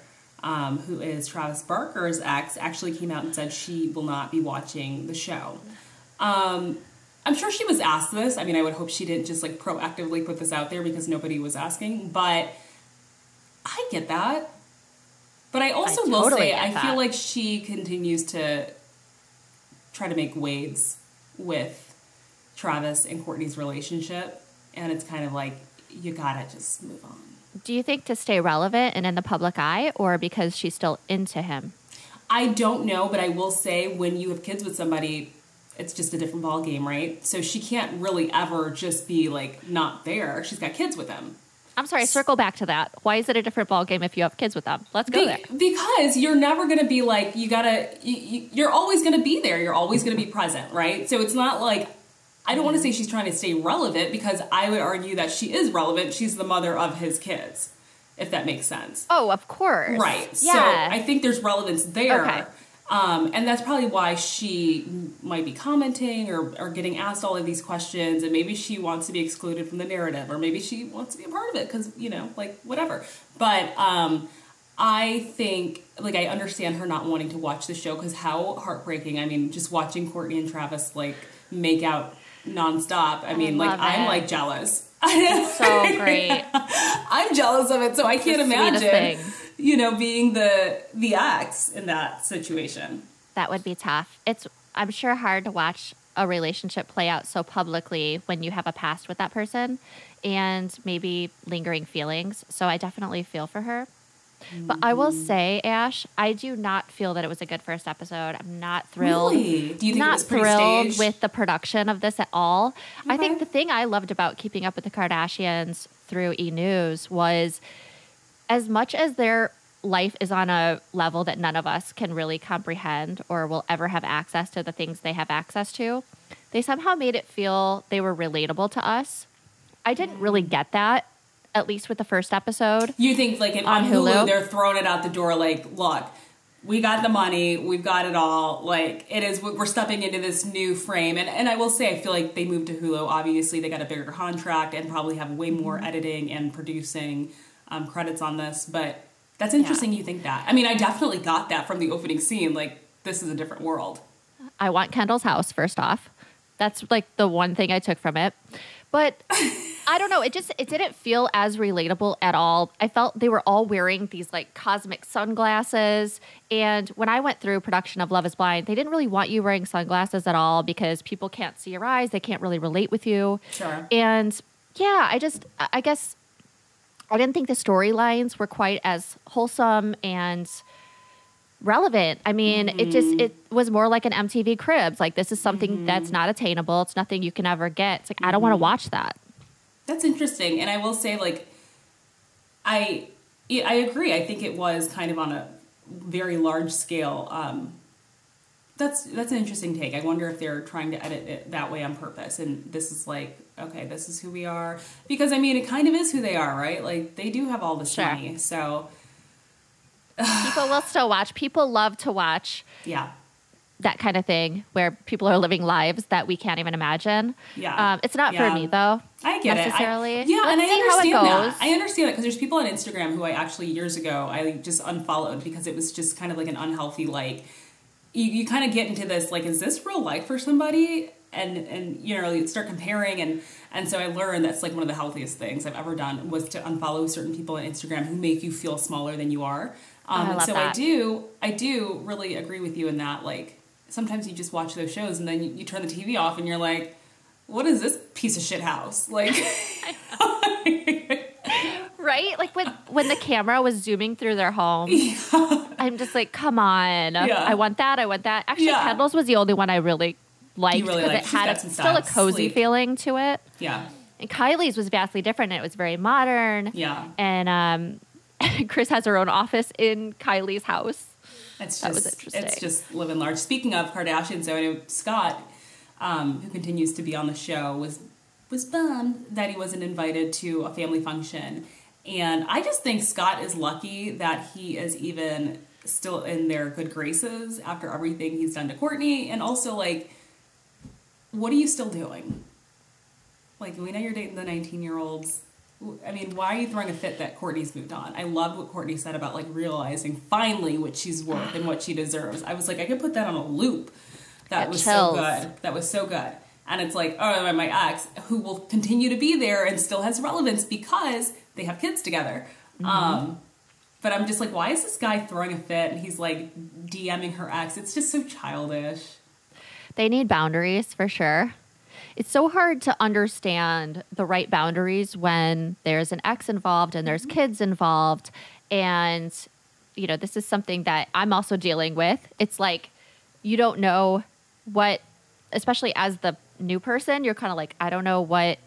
who is Travis Barker's ex, actually came out and said she will not be watching the show. I'm sure she was asked this. I mean, I would hope she didn't just like proactively put this out there because nobody was asking. But I get that. But I also will say I feel like she continues to try to make waves with Travis and Kourtney's relationship, and it's kind of like you gotta just move on. Do you think to stay relevant and in the public eye, or because she's still into him? I don't know, but I will say when you have kids with somebody, it's just a different ball game, right? So she can't really ever just be like not there. She's got kids with him. I'm sorry, circle back to that. Why is it a different ball game if you have kids with them? Let's go there. Because you're never going to be like, you're always going to be there. You're always going to be present, right? So it's not like, I don't want to say she's trying to stay relevant because I would argue that she is relevant. She's the mother of his kids, if that makes sense. Oh, of course. Right. Yeah. So I think there's relevance there. Okay. And that's probably why she might be commenting or getting asked all of these questions, and maybe she wants to be excluded from the narrative, or maybe she wants to be a part of it because, whatever. But I think, like, I understand her not wanting to watch the show because how heartbreaking. I mean, just watching Kourtney and Travis, like, make out nonstop. I mean, like, I'm, like, jealous. It's so great. I'm jealous of it, so I can't imagine. Being the ex in that situation. That would be tough. It's, I'm sure, hard to watch a relationship play out so publicly when you have a past with that person and maybe lingering feelings. So I definitely feel for her. Mm-hmm. But I will say, Ash, I do not feel that it was a good first episode. I'm not thrilled. Really? Do you think it was thrilled pre-staged? with the production of this at all. Okay. I think the thing I loved about Keeping Up with the Kardashians through E! News was, as much as their life is on a level that none of us can really comprehend or will ever have access to the things they have access to, they somehow made it feel they were relatable to us. I didn't really get that, at least with the first episode. You think, like, on Hulu, they're throwing it out the door, like, look, we got the money, we've got it all, like, we're stepping into this new frame. And I will say, I feel like they moved to Hulu. Obviously, they got a bigger contract and probably have way more editing and producing credits on this. But That's interesting you think that. I mean, I definitely got that from the opening scene. Like, this is a different world. I want Kendall's house, first off. That's like the one thing I took from it. But I don't know. It didn't feel as relatable at all. I felt they were all wearing these like cosmic sunglasses. And when I went through production of Love is Blind, they didn't really want you wearing sunglasses at all because people can't see your eyes. They can't really relate with you. Sure. And yeah, I guess I didn't think the storylines were quite as wholesome and relevant. I mean, it was more like an MTV Cribs. Like, this is something that's not attainable. It's nothing you can ever get. It's like, I don't want to watch that. That's interesting. And I will say, like, I agree. I think it was kind of on a very large scale. That's an interesting take. I wonder if they're trying to edit it that way on purpose. And this is like, okay, this is who we are. Because, I mean, it kind of is who they are, right? Like, they do have all this money. So people will still watch. People love to watch. Yeah. That kind of thing where people are living lives that we can't even imagine. Yeah. It's not for me, though. I get necessarily. it. And I understand that. I understand that because there's people on Instagram who I actually years ago I just unfollowed because it was just kind of like an unhealthy, like, you kind of get into this, like, is this real life for somebody? And you know, you start comparing, and so I learned that's like one of the healthiest things I've ever done was to unfollow certain people on Instagram who make you feel smaller than you are. And so that. I do really agree with you in that, like, sometimes you just watch those shows and then you turn the TV off and you're like, what is this piece of shit house? Like, right? Like when the camera was zooming through their home, I'm just like, come on. Yeah. I want that. Actually, Kendall's was the only one I really liked because it had still a cozy feeling to it. Yeah. And Kylie's was vastly different. And it was very modern. Yeah. And Chris has her own office in Kylie's house. That was interesting. It's just living large. Speaking of Kardashians, so I know Scott, who continues to be on the show, was bummed that he wasn't invited to a family function. And I just think Scott is lucky that he is even still in their good graces after everything he's done to Kourtney. And also, like, what are you still doing? Like, we know you're dating the 19-year-olds. I mean, why are you throwing a fit that Kourtney's moved on? I loved what Kourtney said about, like, realizing finally what she's worth and what she deserves. I was like, I could put that on a loop. That was so good. That was so good. And it's like, oh, my ex, who will continue to be there and still has relevance because they have kids together. Mm-hmm. But I'm just like, why is this guy throwing a fit? And he's, like, DMing her ex. It's just so childish. They need boundaries, for sure. It's so hard to understand the right boundaries when there's an ex involved and there's kids involved. And, you know, this is something that I'm also dealing with. It's like you don't know what, especially as the new person, you're kind of like, I don't know what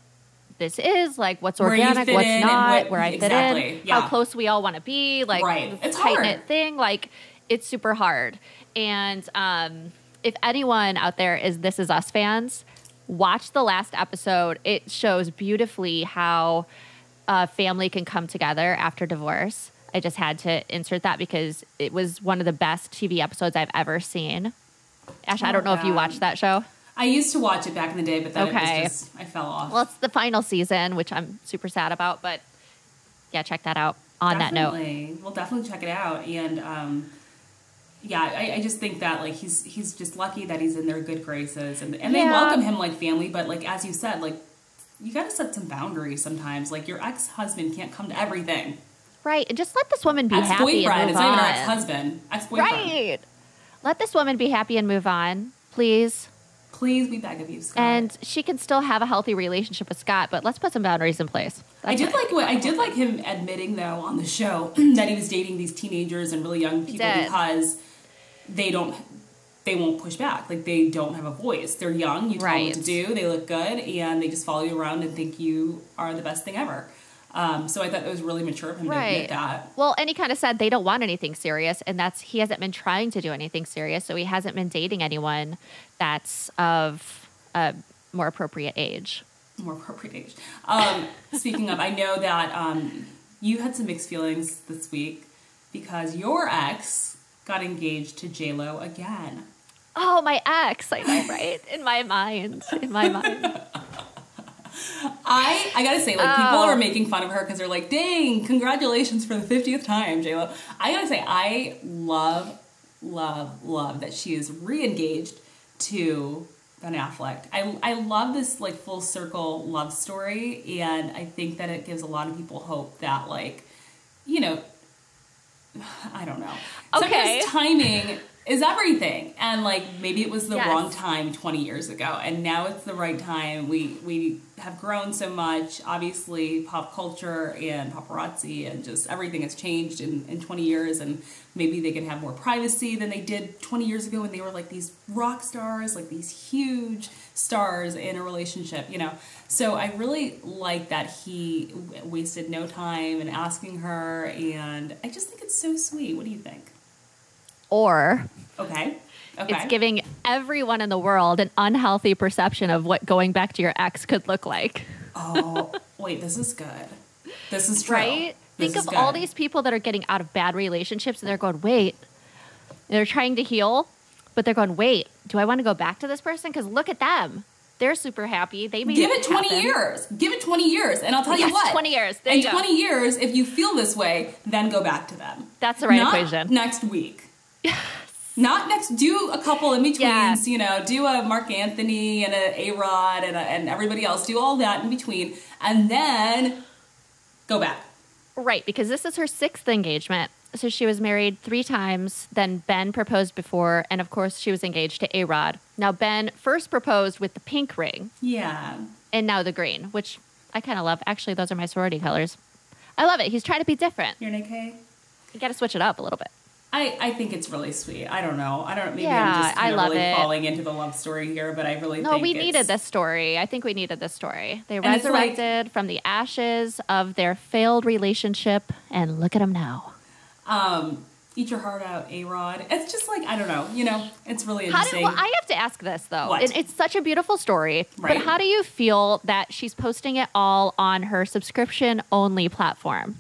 this is, like what's organic, what's not, where I fit in, how close we all want to be, like it's tight-knit thing. Like, it's super hard. And if anyone out there is This Is Us fans, watch the last episode. It shows beautifully how a family can come together after divorce. I just had to insert that because it was one of the best TV episodes I've ever seen. Ash, I don't know if you watched that show. I used to watch it back in the day, but then it was just, I fell off. Well, it's the final season, which I'm super sad about, but yeah, check that out on that note. We'll definitely check it out. And I just think that, like, he's just lucky that he's in their good graces, and they welcome him like family. But, like, as you said, like, you got to set some boundaries sometimes. Like, your ex-husband can't come to everything, right? And just let this woman be happy and move on. It's not even her ex-husband, ex-boyfriend. Right. Let this woman be happy and move on, please. Please, we beg of you, Scott. And she can still have a healthy relationship with Scott, but let's put some boundaries in place. I did like him admitting, though, on the show that he was dating these teenagers and really young people because they won't push back. Like, they don't have a voice. They're young. You tell them what to do. They look good, and they just follow you around and think you are the best thing ever. So I thought it was really mature of him to admit that. Well, and he kind of said they don't want anything serious, and he hasn't been trying to do anything serious, so he hasn't been dating anyone that's of a more appropriate age. Speaking of, I know that you had some mixed feelings this week because your ex got engaged to J-Lo again. Oh, my ex, I know, right? In my mind. I gotta say, like, people are making fun of her because they're like, dang, congratulations for the 50th time, J-Lo. I gotta say, I love that she is re-engaged to Ben Affleck. I love this, like, full circle love story, and I think that it gives a lot of people hope that, like, you know, I don't know. Okay. Sometimes timing is everything. And, like, maybe it was the wrong time 20 years ago, and now it's the right time. We have grown so much. Obviously, pop culture and paparazzi and just everything has changed in 20 years, and maybe they can have more privacy than they did 20 years ago when they were, like, these rock stars, like these huge stars in a relationship, you know. So I really like that he wasted no time in asking her, and I just think it's so sweet. What do you think? Or Okay. it's giving everyone in the world an unhealthy perception of what going back to your ex could look like. Oh, wait, this is good. This is true. Right? Think of all these people that are getting out of bad relationships and they're going, wait, they're trying to heal, but they're going, wait, do I want to go back to this person? Because look at them. They're super happy. They made Give it 20 years. Give it 20 years. And I'll tell you what. 20 years. There in you go. 20 years, if you feel this way, then go back to them. That's the right Not equation. Next week. Not next. Do a couple in betweens. You know, do a Mark Anthony and a A-Rod and everybody else. Do all that in between, and then go back. Right, because this is her 6th engagement. So she was married 3 times. Then Ben proposed before, and of course she was engaged to A-Rod. Now Ben first proposed with the pink ring. Yeah. And now the green, which I kind of love. Actually, those are my sorority colors. I love it. He's trying to be different. You're an AK? You got to switch it up a little bit. I think it's really sweet. I don't know. Maybe Yeah, I'm just kind I of love really it. falling into the love story here, but I really think we needed this story. I think we needed this story. They And it's like- resurrected from the ashes of their failed relationship, and look at them now. Eat your heart out, A-Rod. It's just like, I don't know, you know, it's really Well, interesting. I have to ask this, though. What? It's such a beautiful story, Right. but how do you feel that she's posting it all on her subscription-only platform?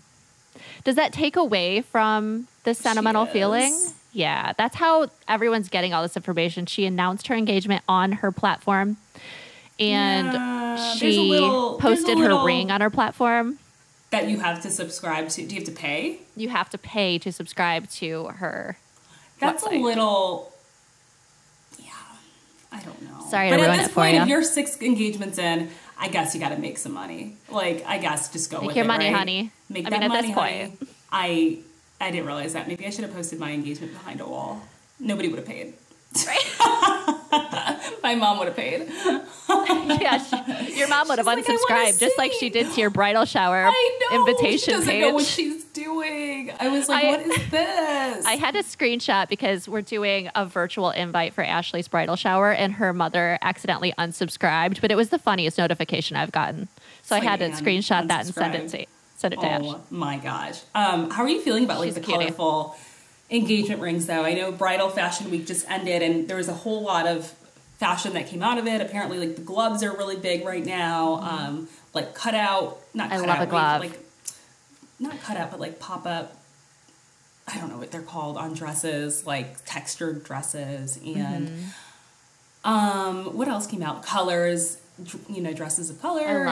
Does that take away from the sentimental feeling? Yeah, that's how everyone's getting all this information. She announced her engagement on her platform, and Yeah, she posted her ring on her platform. that you have to subscribe to. Do you have to pay? You have to pay to subscribe to her That's website. a little, yeah, I don't know. Sorry but to at ruin this it for point, you. if you're 6 engagements in, I guess you got to make some money. Like, I guess just go Make with your it, money, right? honey. Make I that mean, at money, this point. honey. I didn't realize that. Maybe I should have posted my engagement behind a wall. Nobody would have paid. My mom would have paid. Yeah, your mom would have She's like, "I wanna unsubscribed, just like see." she did to your bridal shower I know. invitation She doesn't page. know what she's doing. I was like, what is this? I had a screenshot because we're doing a virtual invite for Ashley's bridal shower, and her mother accidentally unsubscribed, but it was the funniest notification I've gotten. So I had to screenshot that and send it to Ash. Oh my gosh. How are you feeling about, like, She's the a cutie. colorful engagement rings, though? I know Bridal Fashion Week just ended, and there was a whole lot of fashion that came out of it. Apparently, like, the gloves are really big right now. Like, cutout, not I cutout. love a glove. Like, not cutout, but like pop up. I don't know what they're called on dresses, like textured dresses, and what else came out? Colors, you know, dresses of color.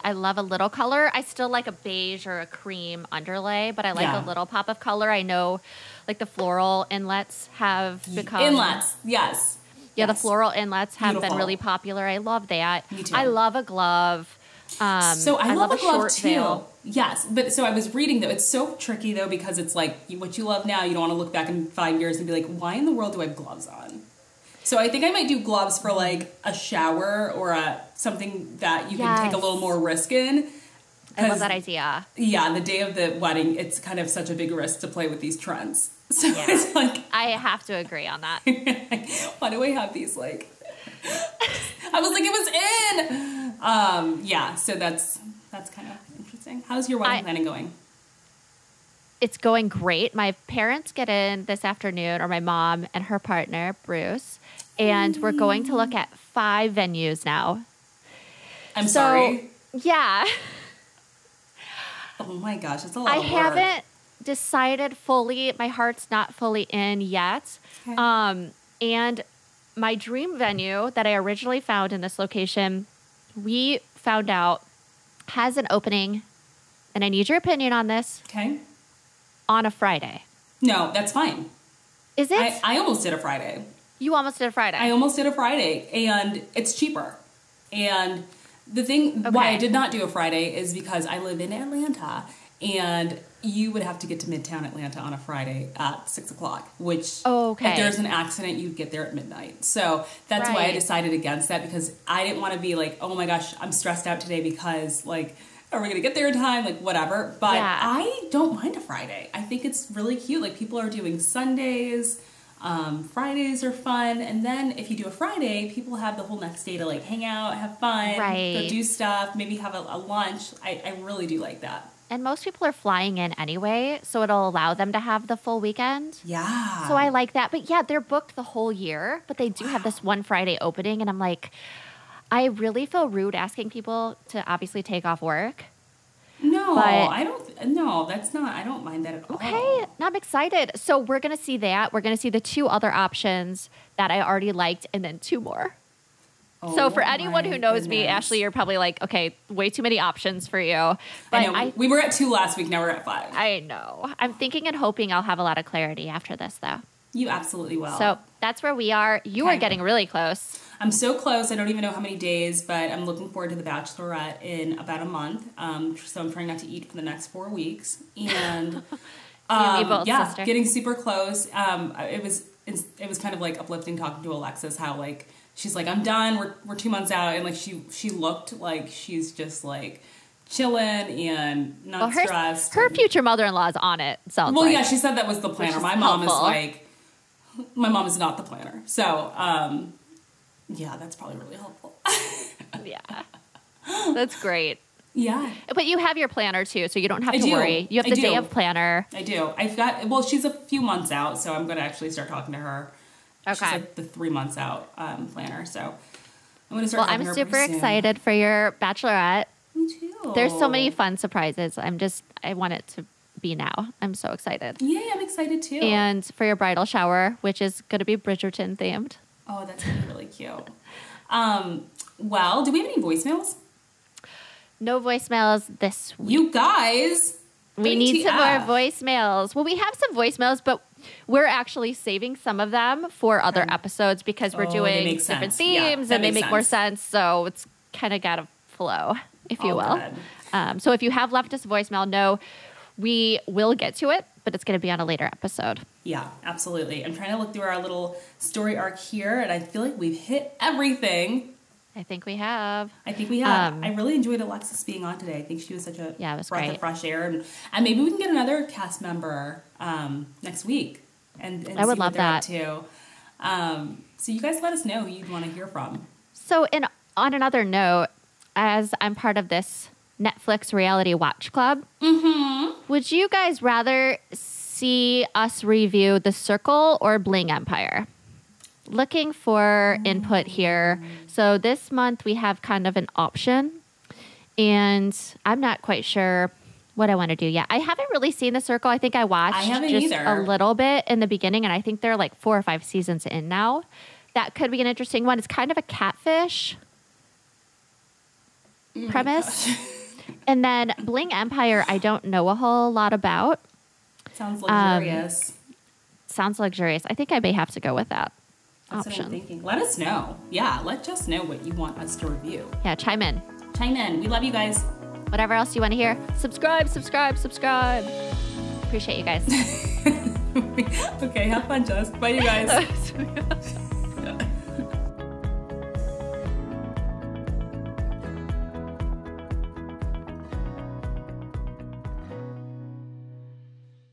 I love a little color. I still like a beige or a cream underlay, but I like a little pop of color. I know, like, the floral inlets have become inlets. Yes. Yeah, the floral inlets have Beautiful. been really popular. I love that. Me too. I love a glove. So I love a glove short too. veil. Yes, but so I was reading, though, it's so tricky, though, because it's like what you love now, you don't want to look back in 5 years and be like, why in the world do I have gloves on? So I think I might do gloves for, like, a shower or something that you can take a little more risk in. I love that idea. Yeah, the day of the wedding, it's kind of such a big risk to play with these trends. So it's like, I have to agree on that. why do I have these, like, I was like, it was in. Yeah, so that's kind of interesting. How's your wedding planning going? It's going great. My parents get in this afternoon, or my mom and her partner, Bruce, and we're going to look at 5 venues now. I'm sorry. Yeah. Oh my gosh, it's a lot I of work. haven't decided fully. My heart's not fully in yet. Okay. And my dream venue that I originally found in this location, we found out has an opening, and I need your opinion on this. Okay. On a Friday. No, that's fine. Is it? I almost did a Friday. You almost did a Friday. I almost did a Friday, and it's cheaper. And the thing why I did not do a Friday is because I live in Atlanta, and you would have to get to Midtown Atlanta on a Friday at 6 o'clock, which if there's an accident, you'd get there at midnight. So that's why I decided against that, because I didn't want to be like, oh my gosh, I'm stressed out today because like, are we going to get there in time? Like whatever. But I don't mind a Friday. I think it's really cute. Like people are doing Sundays. Fridays are fun. And then if you do a Friday, people have the whole next day to like hang out, have fun, go do stuff, maybe have a lunch. I really do like that. And most people are flying in anyway, so it'll allow them to have the full weekend. Yeah. So I like that. But yeah, they're booked the whole year, but they do have this one Friday opening. And I'm like, I really feel rude asking people to obviously take off work. No, I don't. No, that's not. I don't mind that at all. Okay, I'm excited. So we're going to see that. We're going to see the 2 other options that I already liked and then 2 more. So for anyone who knows me, Ashley, you're probably like, okay, way too many options for you. But I know. We were at 2 last week. Now we're at 5. I know. I'm thinking and hoping I'll have a lot of clarity after this, though. You absolutely will. So that's where we are. You are getting really close. I'm so close. I don't even know how many days, but I'm looking forward to The Bachelorette in about a month. So I'm trying not to eat for the next 4 weeks. And getting super close. It was kind of like uplifting talking to Alexis, how like she's like, I'm done. We're 2 months out, and like she looked like she's just like chilling and not stressed. Her future mother-in-law is on it. Sounds well, yeah, she said that was the planner. My mom is not the planner. So, yeah, that's probably really helpful. Yeah, that's great. Yeah, but you have your planner too, so you don't have to worry. You have the day of planner. I do. She's a few months out, so I'm going to actually start talking to her. Okay. She's like the 3 months out planner, so I'm going to start talking to her I'm super excited for your Bachelorette. Me too. There's so many fun surprises. I want it to be now. I'm so excited. Yay, I'm excited too. And for your bridal shower, which is going to be Bridgerton themed. Oh, that's going to be really cute. Well, do we have any voicemails? No voicemails this week. You guys. We need some more voicemails. Well, we have some voicemails, but we're actually saving some of them for other episodes because we're doing different themes and they make more sense. So it's kind of got to flow, if you will. So if you have left us a voicemail, no, we will get to it, but it's going to be on a later episode. Yeah, absolutely. I'm trying to look through our little story arc here, and I feel like we've hit everything. I think we have. I really enjoyed Alexis being on today. I think she was such a breath of fresh air. And maybe we can get another cast member next week. And I would love that too. So you guys let us know who you'd want to hear from. So on another note, as I'm part of this Netflix reality watch club, would you guys rather see us review The Circle or Bling Empire? Looking for input here. So this month we have kind of an option, and I'm not quite sure what I want to do yet. I haven't really seen The Circle. I think I watched a little bit in the beginning, and I think they're like 4 or 5 seasons in now. That could be an interesting one. It's kind of a catfish premise. And then Bling Empire, I don't know a whole lot about. Sounds luxurious. I think I may have to go with that. That's option. What I'm thinking. Let us know. Yeah, let Jess know what you want us to review. Yeah, chime in. We love you guys. Whatever else you want to hear, subscribe. Appreciate you guys. Okay, have fun, Jess. Bye, you guys.